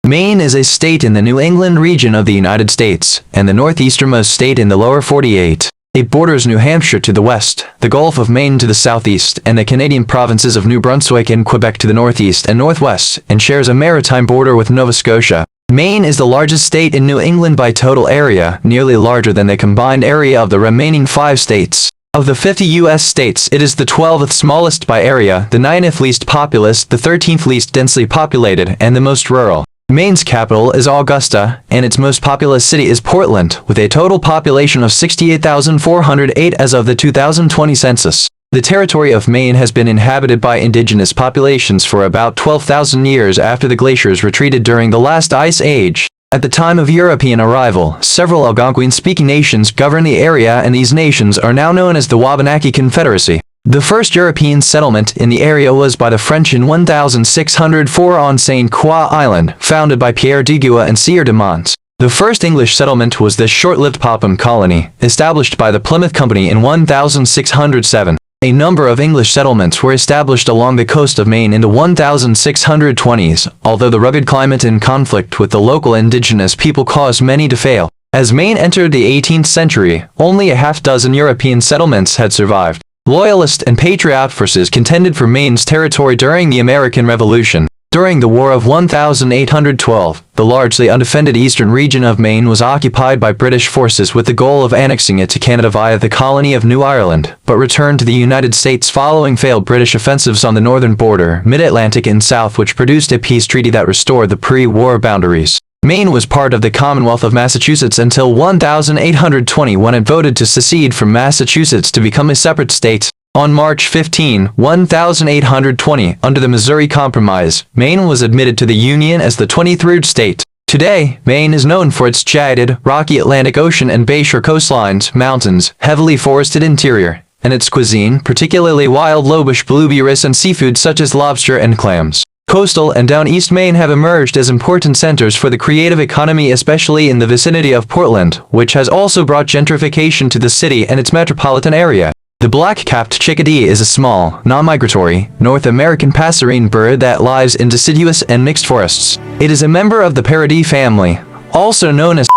Maine is a state in the New England region of the United States, and the northeasternmost state in the lower 48. It borders New Hampshire to the west, the Gulf of Maine to the southeast, and the Canadian provinces of New Brunswick and Quebec to the northeast and northwest, and shares a maritime border with Nova Scotia. Maine is the largest state in New England by total area, nearly larger than the combined area of the remaining 5 states. Of the 50 U.S. states, it is the 12th smallest by area, the 9th least populous, the 13th least densely populated, and the most rural. Maine's capital is Augusta, and its most populous city is Portland, with a total population of 68,408 as of the 2020 census. The territory of Maine has been inhabited by indigenous populations for about 12,000 years after the glaciers retreated during the last ice age. At the time of European arrival, several Algonquin-speaking nations govern the area, and these nations are now known as the Wabanaki Confederacy. The first European settlement in the area was by the French in 1604 on St. Croix Island, founded by Pierre de Gouin and Sieur de Monts. The first English settlement was the short-lived Popham colony, established by the Plymouth Company in 1607. A number of English settlements were established along the coast of Maine in the 1620s, although the rugged climate and conflict with the local indigenous people caused many to fail. As Maine entered the 18th century, only a half-dozen European settlements had survived. Loyalist and Patriot forces contended for Maine's territory during the American Revolution. During the War of 1812, the largely undefended eastern region of Maine was occupied by British forces with the goal of annexing it to Canada via the colony of New Ireland, but returned to the United States following failed British offensives on the northern border, mid-Atlantic and south, which produced a peace treaty that restored the pre-war boundaries. Maine was part of the Commonwealth of Massachusetts until 1820, when it voted to secede from Massachusetts to become a separate state. On March 15, 1820, under the Missouri Compromise, Maine was admitted to the Union as the 23rd state. Today, Maine is known for its jagged, rocky Atlantic Ocean and bayshore coastlines, mountains, heavily forested interior, and its cuisine, particularly wild lobish blueberries and seafood such as lobster and clams. Coastal and down East Maine have emerged as important centers for the creative economy, especially in the vicinity of Portland, which has also brought gentrification to the city and its metropolitan area. The black-capped chickadee is a small, non-migratory, North American passerine bird that lives in deciduous and mixed forests. It is a member of the Paradis family, also known as.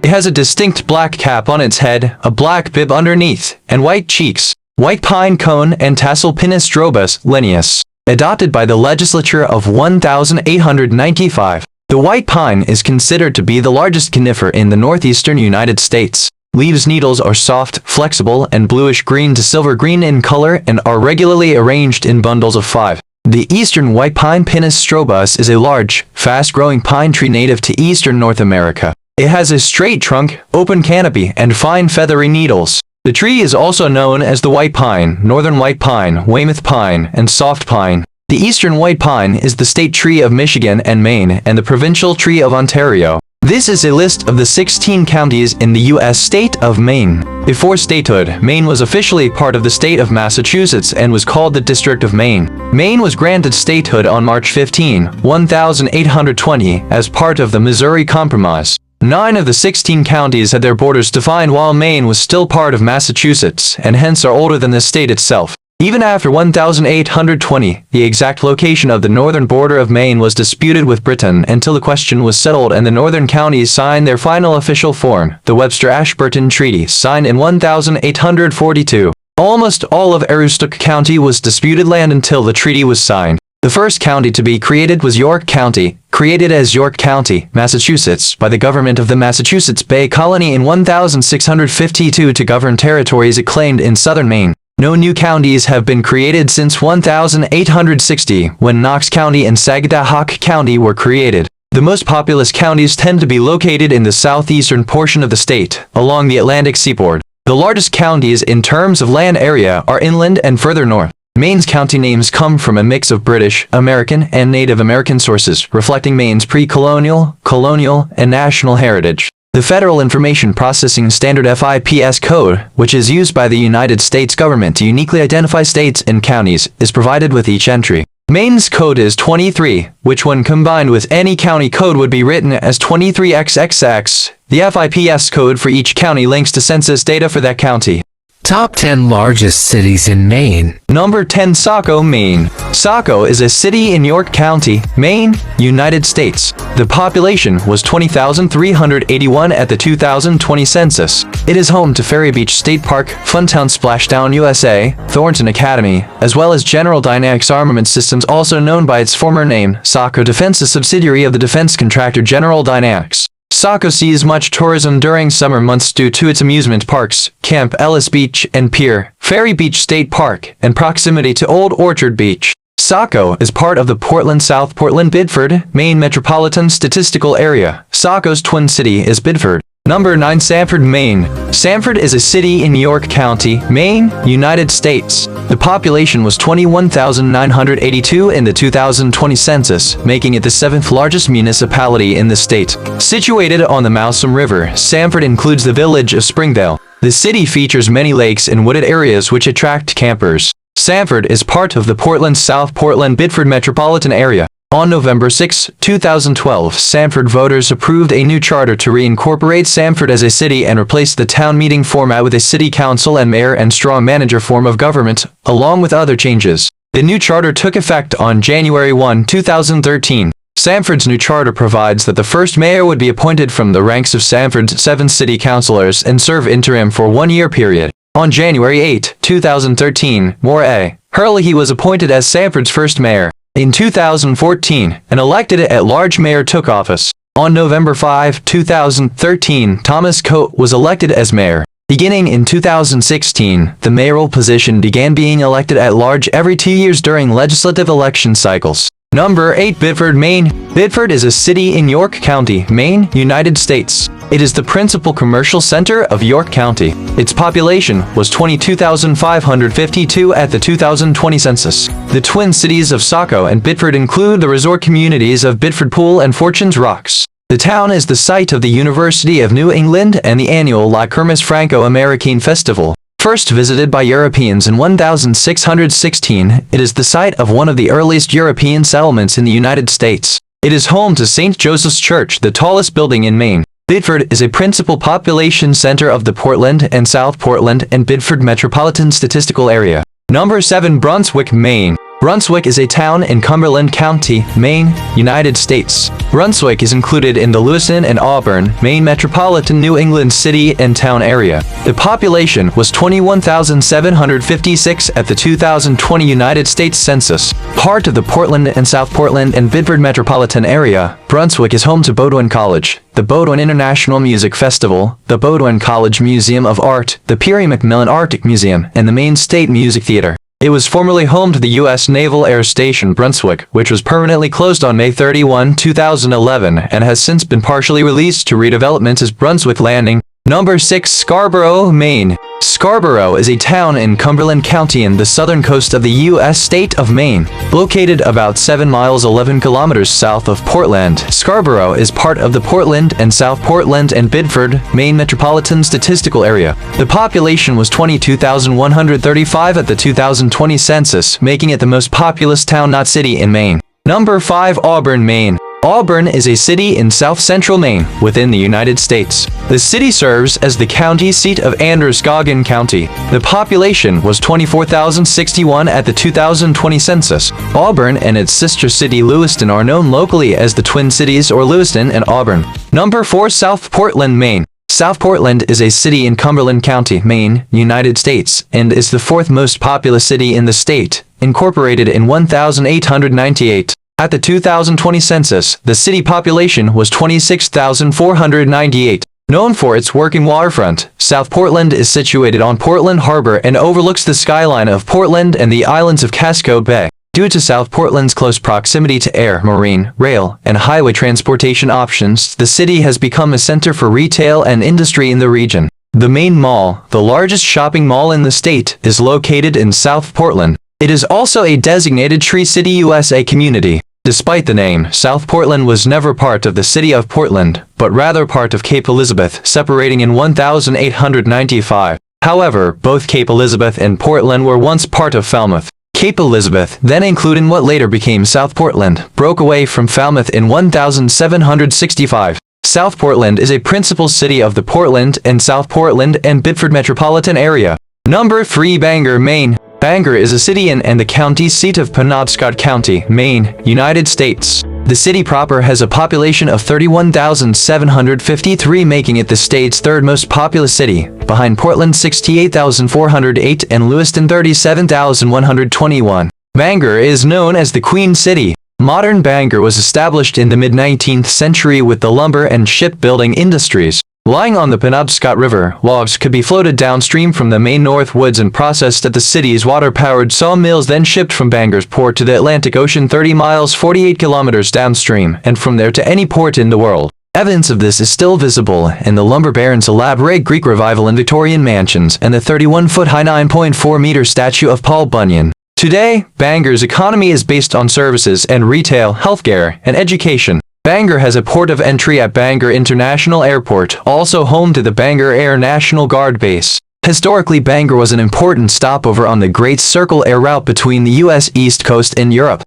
It has a distinct black cap on its head, a black bib underneath, and white cheeks. White pine cone and tassel Pinus strobus lineus. Adopted by the legislature of 1895. The white pine is considered to be the largest conifer in the northeastern United States. Leaves needles are soft, flexible, and bluish-green to silver-green in color and are regularly arranged in bundles of 5. The eastern white pine Pinus strobus is a large, fast-growing pine tree native to eastern North America. It has a straight trunk, open canopy, and fine feathery needles. The tree is also known as the white pine, northern white pine, Weymouth pine, and soft pine. The eastern white pine is the state tree of Michigan and Maine and the provincial tree of Ontario. This is a list of the 16 counties in the U.S. state of Maine. Before statehood, Maine was officially part of the state of Massachusetts and was called the District of Maine. Maine was granted statehood on March 15, 1820, as part of the Missouri Compromise. 9 of the 16 counties had their borders defined while Maine was still part of Massachusetts, and hence are older than the state itself. Even after 1820, the exact location of the northern border of Maine was disputed with Britain until the question was settled and the northern counties signed their final official form, the Webster-Ashburton Treaty, signed in 1842. Almost all of Aroostook County was disputed land until the treaty was signed. The first county to be created was York County, created as York County, Massachusetts, by the government of the Massachusetts Bay Colony in 1652 to govern territories it claimed in southern Maine. No new counties have been created since 1860, when Knox County and Sagadahoc County were created. The most populous counties tend to be located in the southeastern portion of the state, along the Atlantic seaboard. The largest counties in terms of land area are inland and further north. Maine's county names come from a mix of British, American, and Native American sources, reflecting Maine's pre-colonial, colonial, and national heritage. The Federal Information Processing Standard FIPS code, which is used by the United States government to uniquely identify states and counties, is provided with each entry. Maine's code is 23, which when combined with any county code would be written as 23XXX. The FIPS code for each county links to census data for that county. Top 10 largest cities in Maine. Number 10. Saco, Maine. Saco is a city in York County, Maine, United States. The population was 20,381 at the 2020 census. It is home to Ferry Beach State Park, Funtown Splashdown USA, Thornton Academy, as well as General Dynamics Armament Systems, also known by its former name. Saco Defense, a subsidiary of the defense contractor General Dynamics. Saco sees much tourism during summer months due to its amusement parks, Camp Ellis Beach and Pier, Ferry Beach State Park, and proximity to Old Orchard Beach. Saco is part of the Portland-South Portland-Biddeford, Maine Metropolitan Statistical Area. Saco's twin city is Biddeford. Number 9. Sanford, Maine. Sanford is a city in York County, Maine, United States. The population was 21,982 in the 2020 census, making it the 7th largest municipality in the state. Situated on the Mousom River, Sanford includes the village of Springdale. The city features many lakes and wooded areas which attract campers. Sanford is part of the Portland-South Portland-Biddeford metropolitan area. On November 6, 2012, Sanford voters approved a new charter to reincorporate Sanford as a city and replace the town meeting format with a city council and mayor and straw manager form of government, along with other changes. The new charter took effect on January 1, 2013. Sanford's new charter provides that the first mayor would be appointed from the ranks of Sanford's 7 city councilors and serve interim for a 1-year period. On January 8, 2013, Maura A. Hurley was appointed as Sanford's first mayor. In 2014, an elected at-large mayor took office. On November 5, 2013, Thomas Coate was elected as mayor. Beginning in 2016, the mayoral position began being elected at-large every 2 years during legislative election cycles. Number 8. Biddeford, Maine. Biddeford is a city in York County, Maine, United States. It is the principal commercial center of York County. Its population was 22,552 at the 2020 census. The twin cities of Saco and Biddeford include the resort communities of Biddeford Pool and Fortunes Rocks. The town is the site of the University of New England and the annual La Kermesse Franco-Americaine Festival. First visited by Europeans in 1616, it is the site of one of the earliest European settlements in the United States. It is home to St. Joseph's Church, the tallest building in Maine. Biddeford is a principal population center of the Portland and South Portland and Biddeford Metropolitan Statistical Area. Number 7. Brunswick, Maine. Brunswick is a town in Cumberland County, Maine, United States. Brunswick is included in the Lewiston and Auburn, Maine Metropolitan New England City and Town Area. The population was 21,756 at the 2020 United States Census. Part of the Portland and South Portland and Biddeford Metropolitan Area, Brunswick is home to Bowdoin College, the Bowdoin International Music Festival, the Bowdoin College Museum of Art, the Peary McMillan Arctic Museum, and the Maine State Music Theater. It was formerly home to the U.S. Naval Air Station Brunswick, which was permanently closed on May 31, 2011, and has since been partially released to redevelopment as Brunswick Landing. Number 6. Scarborough, Maine. Scarborough is a town in Cumberland County in the southern coast of the U.S. state of Maine. Located about 7 miles 11 kilometers south of Portland, Scarborough is part of the Portland and South Portland and Biddeford, Maine Metropolitan Statistical Area. The population was 22,135 at the 2020 census, making it the most populous town not city in Maine. Number 5. Auburn, Maine. Auburn is a city in south-central Maine, within the United States. The city serves as the county seat of Androscoggin County. The population was 24,061 at the 2020 census. Auburn and its sister city Lewiston are known locally as the Twin Cities or Lewiston and Auburn. Number 4. South Portland, Maine. South Portland is a city in Cumberland County, Maine, United States, and is the 4th most populous city in the state, incorporated in 1898. At the 2020 census, the city population was 26,498. Known for its working waterfront, South Portland is situated on Portland Harbor and overlooks the skyline of Portland and the islands of Casco Bay. Due to South Portland's close proximity to air, marine, rail, and highway transportation options, the city has become a center for retail and industry in the region. The Maine Mall, the largest shopping mall in the state, is located in South Portland. It is also a designated Tree City USA community. Despite the name, South Portland was never part of the city of Portland, but rather part of Cape Elizabeth, separating in 1895. However, both Cape Elizabeth and Portland were once part of Falmouth. Cape Elizabeth, then including what later became South Portland, broke away from Falmouth in 1765. South Portland is a principal city of the Portland and South Portland and Biddeford metropolitan area. Number 3. Bangor, Maine. Bangor is a city in and the county seat of Penobscot County, Maine, United States. The city proper has a population of 31,753, making it the state's third most populous city, behind Portland 68,408 and Lewiston 37,121. Bangor is known as the Queen City. Modern Bangor was established in the mid-19th century with the lumber and shipbuilding industries. Lying on the Penobscot River, logs could be floated downstream from the Maine North Woods and processed at the city's water-powered sawmills, then shipped from Bangor's port to the Atlantic Ocean 30 miles 48 kilometers downstream, and from there to any port in the world. Evidence of this is still visible in the lumber barons' elaborate Greek Revival and Victorian mansions and the 31-foot-high 9.4-meter statue of Paul Bunyan. Today, Bangor's economy is based on services and retail, healthcare, and education. Bangor has a port of entry at Bangor International Airport, also home to the Bangor Air National Guard Base. Historically, Bangor was an important stopover on the Great Circle air route between the U.S. East Coast and Europe.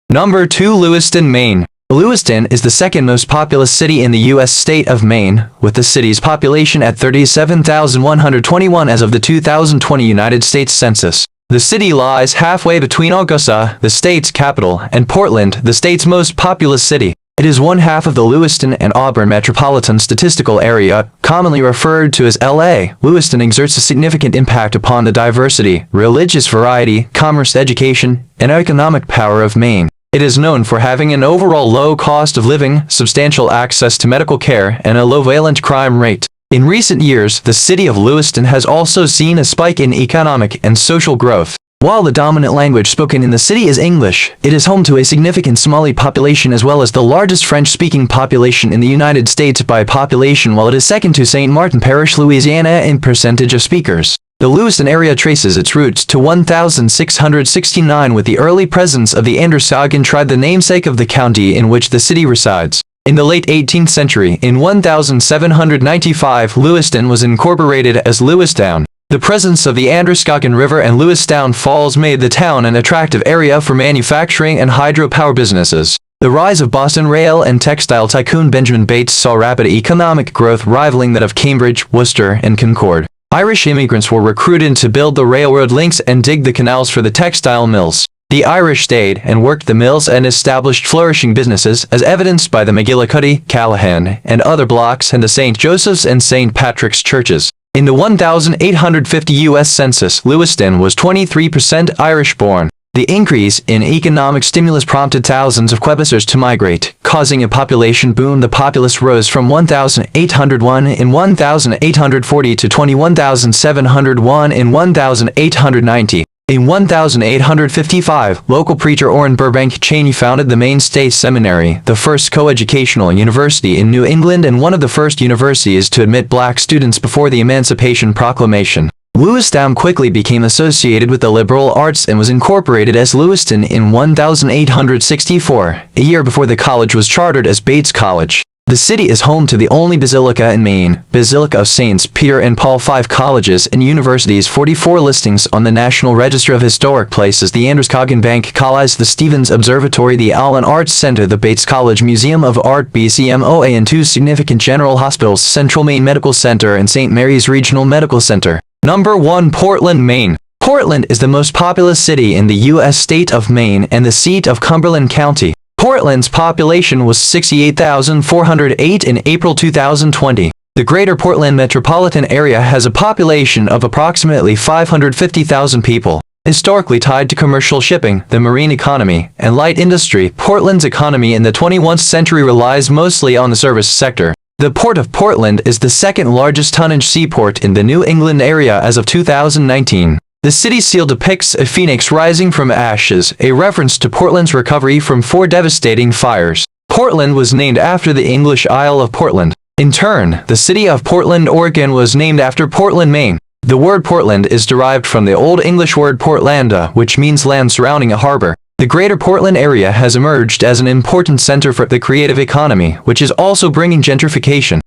Number 2. Lewiston, Maine. Lewiston is the second most populous city in the U.S. state of Maine, with the city's population at 37,121 as of the 2020 United States Census. The city lies halfway between Augusta, the state's capital, and Portland, the state's most populous city. It is one half of the Lewiston and Auburn Metropolitan Statistical Area, commonly referred to as LA. Lewiston exerts a significant impact upon the diversity, religious variety, commerce, education, and economic power of Maine. It is known for having an overall low cost of living, substantial access to medical care, and a low violent crime rate. In recent years, the city of Lewiston has also seen a spike in economic and social growth. While the dominant language spoken in the city is English, it is home to a significant Somali population as well as the largest French-speaking population in the United States by population, while it is second to St. Martin Parish, Louisiana in percentage of speakers. The Lewiston area traces its roots to 1669 with the early presence of the Androscoggin tribe, the namesake of the county in which the city resides. In the late 18th century, in 1795, Lewiston was incorporated as Lewistown. The presence of the Androscoggin River and Lewistown Falls made the town an attractive area for manufacturing and hydropower businesses. The rise of Boston rail and textile tycoon Benjamin Bates saw rapid economic growth rivaling that of Cambridge, Worcester, and Concord. Irish immigrants were recruited to build the railroad links and dig the canals for the textile mills. The Irish stayed and worked the mills and established flourishing businesses, as evidenced by the McGillicuddy, Callahan, and other blocks and the St. Joseph's and St. Patrick's churches. In the 1850 U.S. Census, Lewiston was 23% Irish-born. The increase in economic stimulus prompted thousands of Quebecers to migrate, causing a population boom. The populace rose from 1,801 in 1840 to 21,701 in 1890. In 1855, local preacher Orrin Burbank Cheney founded the Maine State Seminary, the first coeducational university in New England and one of the first universities to admit black students before the Emancipation Proclamation. Lewistown quickly became associated with the liberal arts and was incorporated as Lewiston in 1864, a year before the college was chartered as Bates College. The city is home to the only basilica in Maine, Basilica of Saints Peter and Paul. 5 colleges and universities, 44 listings on the National Register of Historic Places, the Androscoggin Bank College, the Stevens Observatory, the Allen Arts Center, the Bates College Museum of Art, BCMOA, and 2 significant general hospitals, Central Maine Medical Center and St. Mary's Regional Medical Center. Number 1. Portland, Maine. Portland is the most populous city in the U.S. state of Maine and the seat of Cumberland County. Portland's population was 68,408 in April 2020. The Greater Portland metropolitan area has a population of approximately 550,000 people. Historically tied to commercial shipping, the marine economy, and light industry, Portland's economy in the 21st century relies mostly on the service sector. The Port of Portland is the second largest tonnage seaport in the New England area as of 2019. The city seal depicts a phoenix rising from ashes, a reference to Portland's recovery from 4 devastating fires. Portland was named after the English Isle of Portland. In turn, the city of Portland, Oregon was named after Portland, Maine. The word Portland is derived from the Old English word Portlanda, which means land surrounding a harbor. The Greater Portland area has emerged as an important center for the creative economy, which is also bringing gentrification.